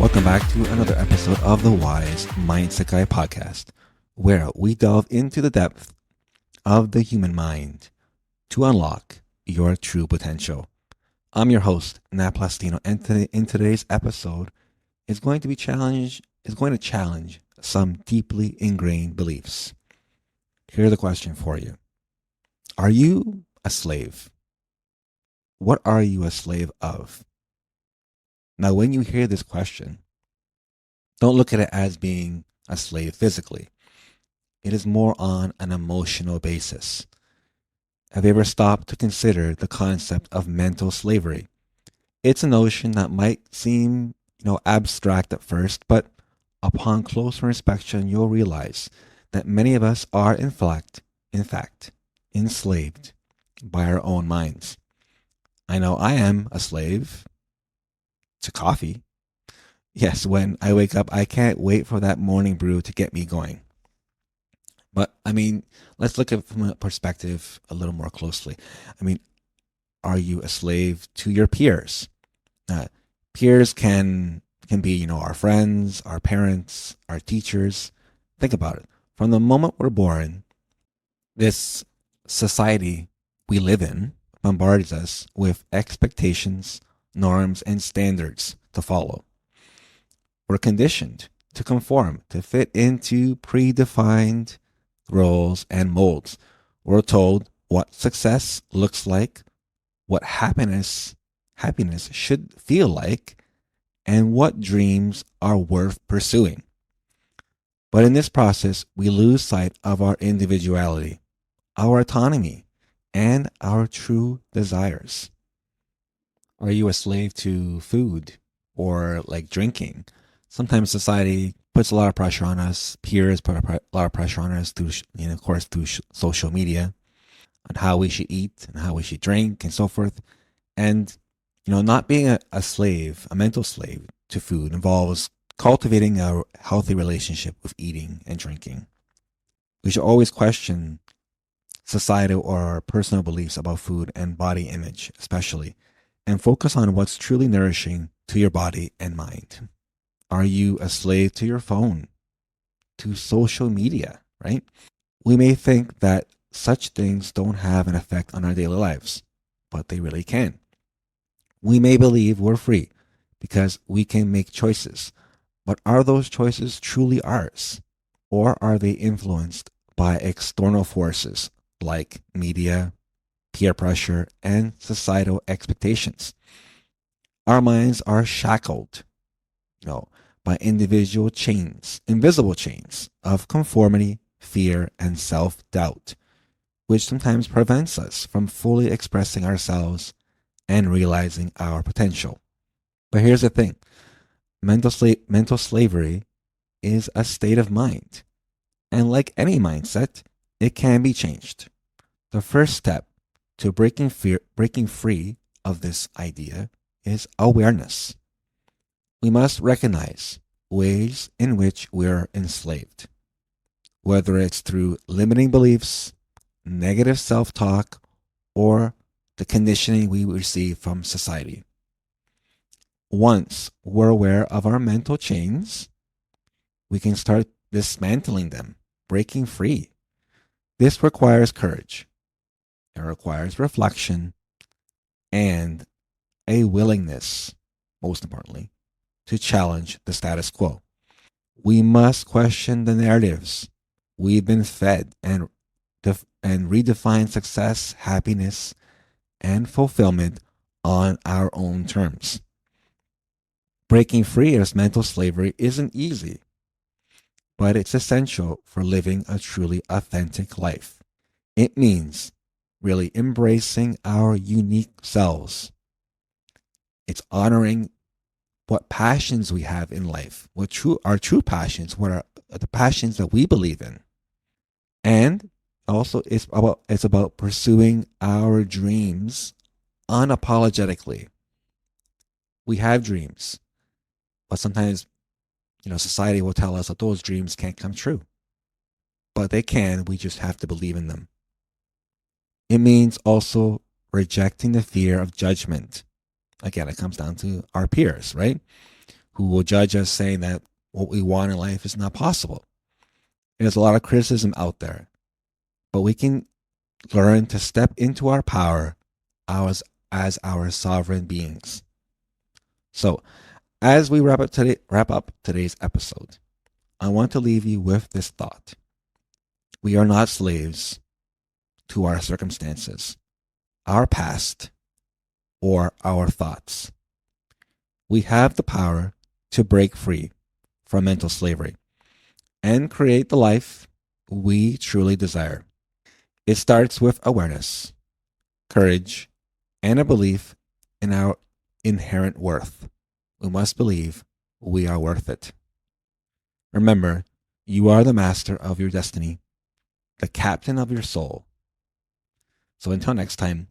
Welcome back to another episode of the Wise Mindset Guy podcast, where we delve into the depth of the human mind to unlock your true potential. I'm your host, Nat Plastino, and in today's episode is going to challenge some deeply ingrained beliefs. Here's a question for you. Are you a slave? What are you a slave of? Now, when you hear this question, don't look at it as being a slave physically. It is more on an emotional basis. Have you ever stopped to consider the concept of mental slavery? It's a notion that might seem, abstract at first, but upon closer inspection, you'll realize that many of us are in fact, enslaved by our own minds. I know I am a slave to coffee. Yes, when I wake up, I can't wait for that morning brew to get me going. But let's look at it from a perspective a little more closely. I mean, are you a slave to your peers? Peers can be, our friends, our parents, our teachers. Think about it. From the moment we're born, this society we live in bombards us with expectations, norms, and standards to follow. We're conditioned to conform, to fit into predefined roles and molds. We're told what success looks like, what happiness should feel like, and what dreams are worth pursuing. But in this process, we lose sight of our individuality, our autonomy, and our true desires. Are you a slave to food or like drinking? Sometimes society puts a lot of pressure on us. Peers put a lot of pressure on us through, of course, through social media on how we should eat and how we should drink and so forth. And, not being a slave, a mental slave to food involves cultivating a healthy relationship with eating and drinking. We should always question societal or personal beliefs about food and body image, especially, and focus on what's truly nourishing to your body and mind. Are you a slave to your phone, to social media, right? We may think that such things don't have an effect on our daily lives, but they really can. We may believe we're free because we can make choices, but are those choices truly ours? Or are they influenced by external forces like media, peer pressure, and societal expectations? Our minds are shackled, by invisible chains of conformity, fear, and self-doubt, which sometimes prevents us from fully expressing ourselves and realizing our potential. But here's the thing. Mental slavery is a state of mind. And like any mindset, it can be changed. The first step to breaking free of this idea is awareness. We must recognize ways in which we're enslaved, whether it's through limiting beliefs, negative self-talk, or the conditioning we receive from society. Once we're aware of our mental chains, we can start dismantling them, breaking free. This requires courage. It requires reflection and a willingness, most importantly, to challenge the status quo. We must question the narratives we've been fed and redefine success, happiness, and fulfillment on our own terms. Breaking free of mental slavery isn't easy, but it's essential for living a truly authentic life. It means really embracing our unique selves. It's honoring what passions we have in life, our true passions, what are the passions that we believe in. And also it's about pursuing our dreams unapologetically. We have dreams, but sometimes, society will tell us that those dreams can't come true. But they can, we just have to believe in them. It means also rejecting the fear of judgment. Again, it comes down to our peers, right? who will judge us saying that what we want in life is not possible. There's a lot of criticism out there, but we can learn to step into our power as our sovereign beings. So, as we wrap up today's episode, I want to leave you with this thought. We are not slaves to our circumstances, our past, or our thoughts. We have the power to break free from mental slavery and create the life we truly desire. It starts with awareness, courage, and a belief in our inherent worth. We must believe we are worth it. Remember, you are the master of your destiny, the captain of your soul. So until next time,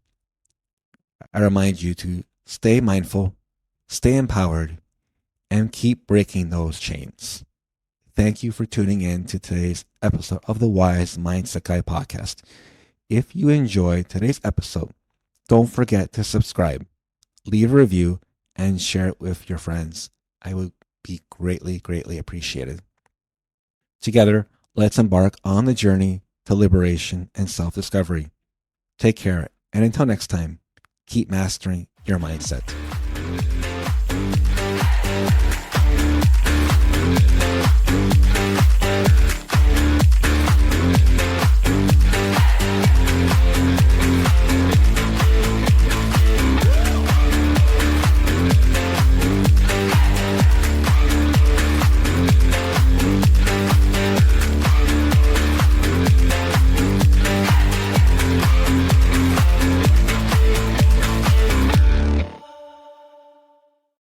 I remind you to stay mindful, stay empowered, and keep breaking those chains. Thank you for tuning in to today's episode of the Wise Mindset Guy podcast. If you enjoyed today's episode, don't forget to subscribe, leave a review, and share it with your friends. I would be greatly, greatly appreciated. Together, let's embark on the journey to liberation and self-discovery. Take care, and until next time, keep mastering your mindset.